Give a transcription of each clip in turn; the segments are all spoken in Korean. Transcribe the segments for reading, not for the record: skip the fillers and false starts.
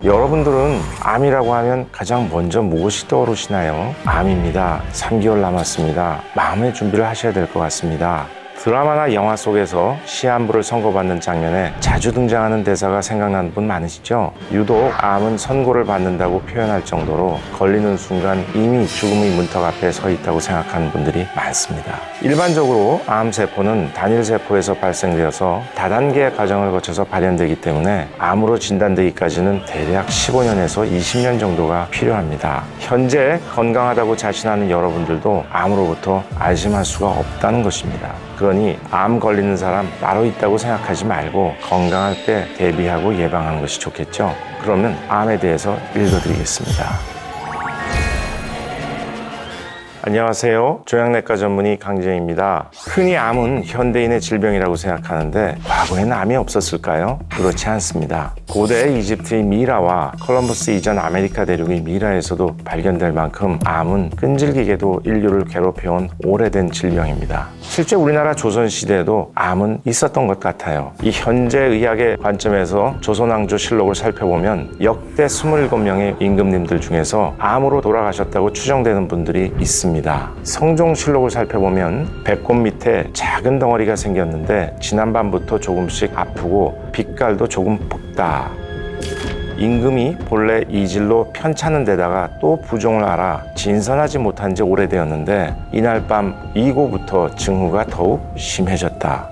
여러분들은 암이라고 하면 가장 먼저 무엇이 떠오르시나요? 암입니다. 3개월 남았습니다. 마음의 준비를 하셔야 될 것 같습니다. 드라마나 영화 속에서 시한부를 선고받는 장면에 자주 등장하는 대사가 생각나는 분 많으시죠? 유독 암은 선고를 받는다고 표현할 정도로 걸리는 순간 이미 죽음의 문턱 앞에 서 있다고 생각하는 분들이 많습니다. 일반적으로 암세포는 단일세포에서 발생되어서 다단계의 과정을 거쳐서 발현되기 때문에 암으로 진단되기까지는 대략 15년에서 20년 정도가 필요합니다. 현재 건강하다고 자신하는 여러분들도 암으로부터 안심할 수가 없다는 것입니다. 그러니 암 걸리는 사람 따로 있다고 생각하지 말고 건강할 때 대비하고 예방하는 것이 좋겠죠? 그러면 암에 대해서 읽어드리겠습니다. 안녕하세요. 종양내과 전문의 강재입니다. 흔히 암은 현대인의 질병이라고 생각하는데 과거에는 암이 없었을까요? 그렇지 않습니다. 고대 이집트의 미라와 콜럼버스 이전 아메리카 대륙의 미라에서도 발견될 만큼 암은 끈질기게도 인류를 괴롭혀온 오래된 질병입니다. 실제 우리나라 조선시대에도 암은 있었던 것 같아요. 이 현재 의학의 관점에서 조선왕조실록을 살펴보면 역대 27명의 임금님들 중에서 암으로 돌아가셨다고 추정되는 분들이 있습니다. 성종실록을 살펴보면 배꼽 밑에 작은 덩어리가 생겼는데 지난밤부터 조금씩 아프고 빛깔도 조금 붉다. 임금이 본래 이질로 편찮은 데다가 또 부종을 알아 진선하지 못한 지 오래되었는데 이날 밤 이고부터 증후가 더욱 심해졌다.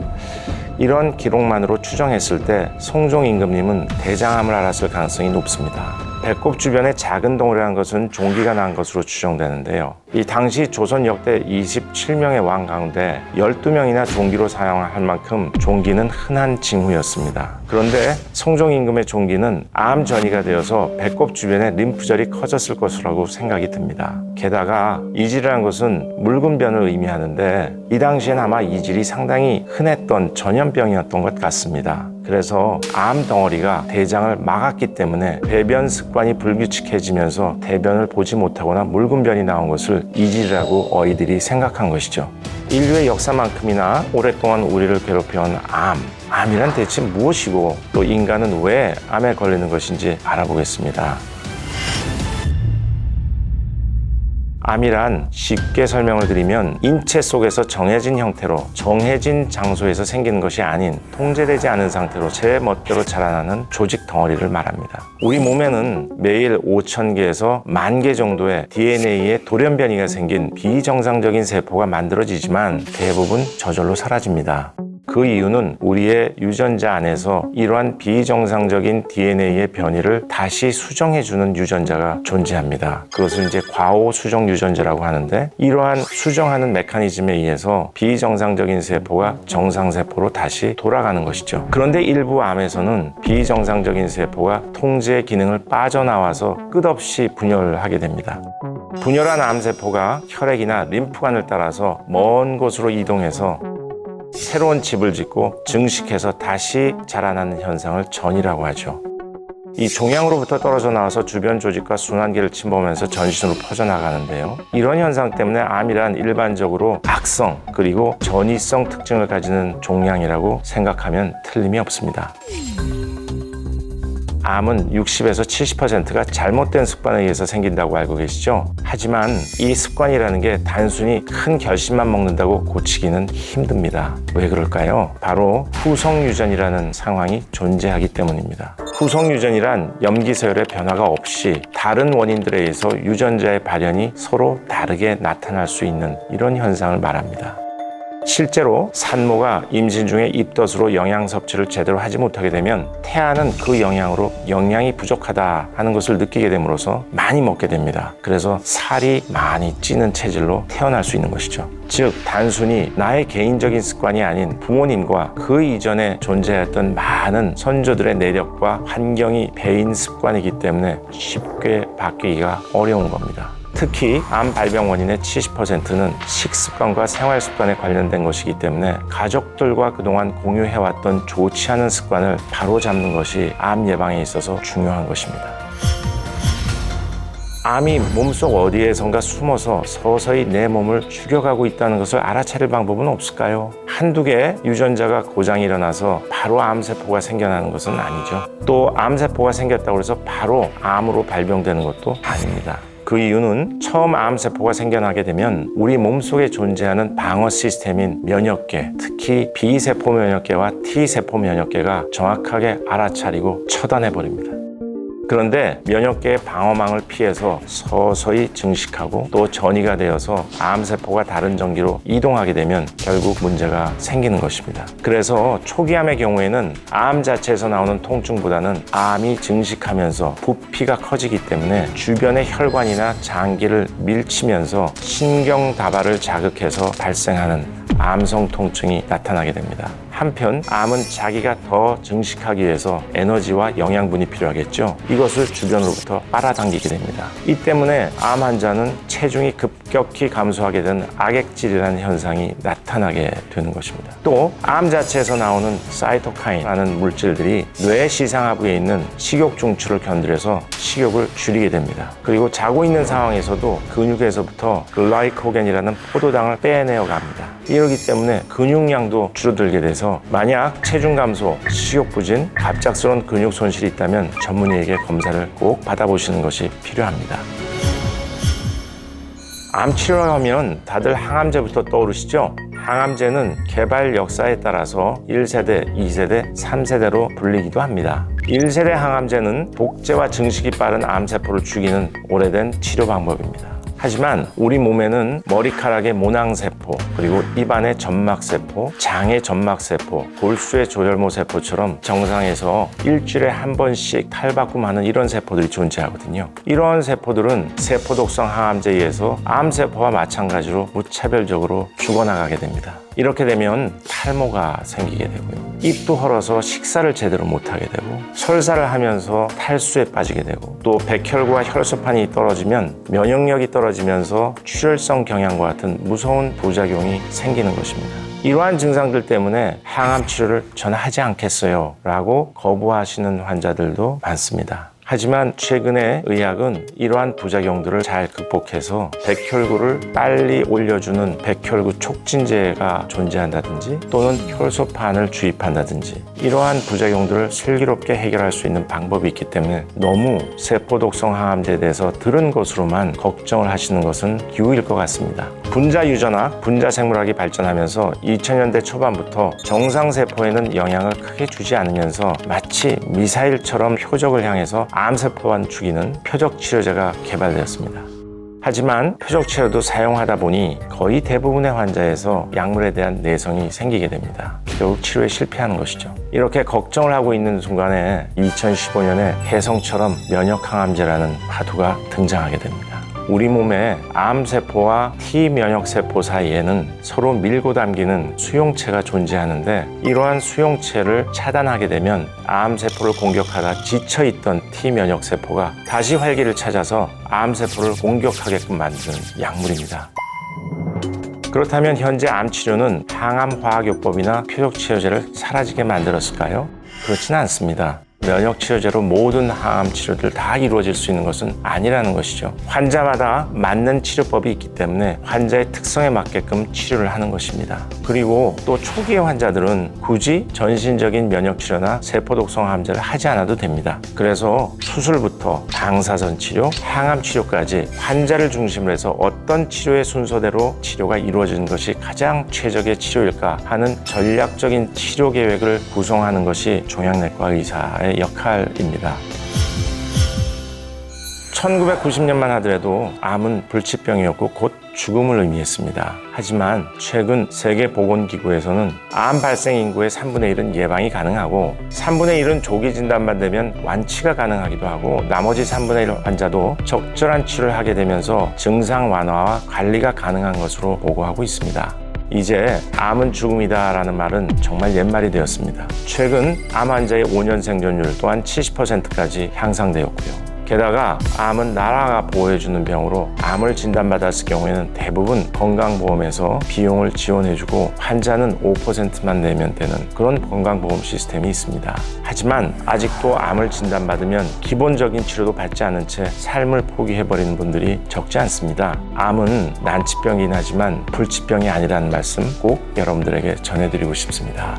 이런 기록만으로 추정했을 때 성종 임금님은 대장암을 앓았을 가능성이 높습니다. 배꼽 주변에 작은 덩어리라는 것은 종기가 난 것으로 추정되는데요. 이 당시 조선 역대 27명의 왕 가운데 12명이나 종기로 사용할 만큼 종기는 흔한 징후였습니다. 그런데 성종 임금의 종기는 암 전이가 되어서 배꼽 주변에 림프절이 커졌을 것이라고 생각이 듭니다. 게다가 이질이라는 것은 묽은 변을 의미하는데 이 당시엔 아마 이질이 상당히 흔했던 전염병이었던 것 같습니다. 그래서 암 덩어리가 대장을 막았기 때문에 배변 습관이 불규칙해지면서 대변을 보지 못하거나 묽은 변이 나온 것을 이질이라고 어이들이 생각한 것이죠. 인류의 역사만큼이나 오랫동안 우리를 괴롭혀온 암이란 대체 무엇이고 또 인간은 왜 암에 걸리는 것인지 알아보겠습니다. 암이란 쉽게 설명을 드리면 인체 속에서 정해진 형태로 정해진 장소에서 생기는 것이 아닌 통제되지 않은 상태로 제 멋대로 자라나는 조직 덩어리를 말합니다. 우리 몸에는 매일 5,000개에서 10,000개 정도의 DNA의 돌연변이가 생긴 비정상적인 세포가 만들어지지만 대부분 저절로 사라집니다. 그 이유는 우리의 유전자 안에서 이러한 비정상적인 DNA의 변이를 다시 수정해주는 유전자가 존재합니다. 그것을 이제 과호 수정 유전자라고 하는데 이러한 수정하는 메커니즘에 의해서 비정상적인 세포가 정상세포로 다시 돌아가는 것이죠. 그런데 일부 암에서는 비정상적인 세포가 통제 기능을 빠져나와서 끝없이 분열을 하게 됩니다. 분열한 암세포가 혈액이나 림프관을 따라서 먼 곳으로 이동해서 새로운 집을 짓고 증식해서 다시 자라나는 현상을 전이라고 하죠. 이 종양으로부터 떨어져 나와서 주변 조직과 순환기를 침범하면서 전신으로 퍼져나가는데요. 이런 현상 때문에 암이란 일반적으로 악성 그리고 전이성 특징을 가지는 종양이라고 생각하면 틀림이 없습니다. 암은 60에서 70%가 잘못된 습관에 의해서 생긴다고 알고 계시죠? 하지만 이 습관이라는 게 단순히 큰 결심만 먹는다고 고치기는 힘듭니다. 왜 그럴까요? 바로 후성유전이라는 상황이 존재하기 때문입니다. 후성유전이란 염기서열의 변화가 없이 다른 원인들에 의해서 유전자의 발현이 서로 다르게 나타날 수 있는 이런 현상을 말합니다. 실제로 산모가 임신 중에 입덧으로 영양 섭취를 제대로 하지 못하게 되면 태아는 그 영양으로 영양이 부족하다 하는 것을 느끼게 됨으로써 많이 먹게 됩니다. 그래서 살이 많이 찌는 체질로 태어날 수 있는 것이죠. 즉 단순히 나의 개인적인 습관이 아닌 부모님과 그 이전에 존재했던 많은 선조들의 내력과 환경이 배인 습관이기 때문에 쉽게 바뀌기가 어려운 겁니다. 특히 암 발병 원인의 70%는 식습관과 생활습관에 관련된 것이기 때문에 가족들과 그동안 공유해왔던 좋지 않은 습관을 바로잡는 것이 암 예방에 있어서 중요한 것입니다. 암이 몸속 어디에선가 숨어서 서서히 내 몸을 죽여가고 있다는 것을 알아차릴 방법은 없을까요? 한두 개의 유전자가 고장이 일어나서 바로 암세포가 생겨나는 것은 아니죠. 또 암세포가 생겼다고 해서 바로 암으로 발병되는 것도 아닙니다. 그 이유는 처음 암세포가 생겨나게 되면 우리 몸속에 존재하는 방어 시스템인 면역계, 특히 B세포 면역계와 T세포 면역계가 정확하게 알아차리고 처단해버립니다. 그런데 면역계의 방어망을 피해서 서서히 증식하고 또 전이가 되어서 암세포가 다른 전기로 이동하게 되면 결국 문제가 생기는 것입니다. 그래서 초기암의 경우에는 암 자체에서 나오는 통증보다는 암이 증식하면서 부피가 커지기 때문에 주변의 혈관이나 장기를 밀치면서 신경다발을 자극해서 발생하는 암성 통증이 나타나게 됩니다. 한편 암은 자기가 더 증식하기 위해서 에너지와 영양분이 필요하겠죠. 이것을 주변으로부터 빨아당기게 됩니다. 이 때문에 암 환자는 체중이 급격히 감소하게 된 악액질이라는 현상이 나타나게 되는 것입니다. 또 암 자체에서 나오는 사이토카인이라는 물질들이 뇌 시상하부에 있는 식욕 중추를 견딜해서 식욕을 줄이게 됩니다. 그리고 자고 있는 상황에서도 근육에서부터 글라이코겐이라는 포도당을 빼내어 갑니다. 이러기 때문에 근육량도 줄어들게 돼서 만약 체중 감소, 식욕 부진, 갑작스러운 근육 손실이 있다면 전문의에게 검사를 꼭 받아보시는 것이 필요합니다. 암 치료를 하면 다들 항암제부터 떠오르시죠? 항암제는 개발 역사에 따라서 1세대, 2세대, 3세대로 불리기도 합니다. 1세대 항암제는 복제와 증식이 빠른 암세포를 죽이는 오래된 치료 방법입니다. 하지만 우리 몸에는 머리카락의 모낭세포, 그리고 입안의 점막세포, 장의 점막세포, 골수의 조혈모세포처럼 정상에서 일주일에 한 번씩 탈바꿈하는 이런 세포들이 존재하거든요. 이런 세포들은 세포독성 항암제에 의해서 암세포와 마찬가지로 무차별적으로 죽어나가게 됩니다. 이렇게 되면 탈모가 생기게 되고요. 입도 헐어서 식사를 제대로 못하게 되고 설사를 하면서 탈수에 빠지게 되고 또 백혈구와 혈소판이 떨어지면 면역력이 떨어지면서 출혈성 경향과 같은 무서운 부작용이 생기는 것입니다. 이러한 증상들 때문에 항암 치료를 저는 하지 않겠어요 라고 거부하시는 환자들도 많습니다. 하지만 최근에 의학은 이러한 부작용들을 잘 극복해서 백혈구를 빨리 올려주는 백혈구 촉진제가 존재한다든지 또는 혈소판을 주입한다든지 이러한 부작용들을 슬기롭게 해결할 수 있는 방법이 있기 때문에 너무 세포독성 항암제에 대해서 들은 것으로만 걱정을 하시는 것은 기우일 것 같습니다. 분자유전학, 분자생물학이 발전하면서 2000년대 초반부터 정상세포에는 영향을 크게 주지 않으면서 마치 미사일처럼 표적을 향해서 암세포만 죽이는 표적 치료제가 개발되었습니다. 하지만 표적 치료도 사용하다 보니 거의 대부분의 환자에서 약물에 대한 내성이 생기게 됩니다. 결국 치료에 실패하는 것이죠. 이렇게 걱정을 하고 있는 순간에 2015년에 혜성처럼 면역항암제라는 파도가 등장하게 됩니다. 우리 몸의 암세포와 T면역세포 사이에는 서로 밀고 당기는 수용체가 존재하는데 이러한 수용체를 차단하게 되면 암세포를 공격하다 지쳐있던 T면역세포가 다시 활기를 찾아서 암세포를 공격하게끔 만드는 약물입니다. 그렇다면 현재 암치료는 항암화학요법이나 표적치료제를 사라지게 만들었을까요? 그렇지는 않습니다. 면역치료제로 모든 항암 치료들 다 이루어질 수 있는 것은 아니라는 것이죠. 환자마다 맞는 치료법이 있기 때문에 환자의 특성에 맞게끔 치료를 하는 것입니다. 그리고 또 초기의 환자들은 굳이 전신적인 면역치료나 세포독성 항암제를 하지 않아도 됩니다. 그래서 수술부터 방사선 치료, 항암 치료까지 환자를 중심으로 해서 어떤 치료의 순서대로 치료가 이루어지는 것이 가장 최적의 치료일까 하는 전략적인 치료 계획을 구성하는 것이 종양내과 의사의 역할입니다. 1990년만 하더라도 암은 불치병이었고 곧 죽음을 의미했습니다. 하지만 최근 세계보건기구에서는 암 발생 인구의 3분의 1은 예방이 가능하고 3분의 1은 조기 진단만 되면 완치가 가능하기도 하고 나머지 3분의 1 환자도 적절한 치료를 하게 되면서 증상 완화와 관리가 가능한 것으로 보고하고 있습니다. 이제 암은 죽음이다 라는 말은 정말 옛말이 되었습니다. 최근 암 환자의 5년 생존율 또한 70%까지 향상되었고요. 게다가 암은 나라가 보호해주는 병으로 암을 진단받았을 경우에는 대부분 건강보험에서 비용을 지원해주고 환자는 5%만 내면 되는 그런 건강보험 시스템이 있습니다. 하지만 아직도 암을 진단받으면 기본적인 치료도 받지 않은 채 삶을 포기해버리는 분들이 적지 않습니다. 암은 난치병이긴 하지만 불치병이 아니라는 말씀 꼭 여러분들에게 전해드리고 싶습니다.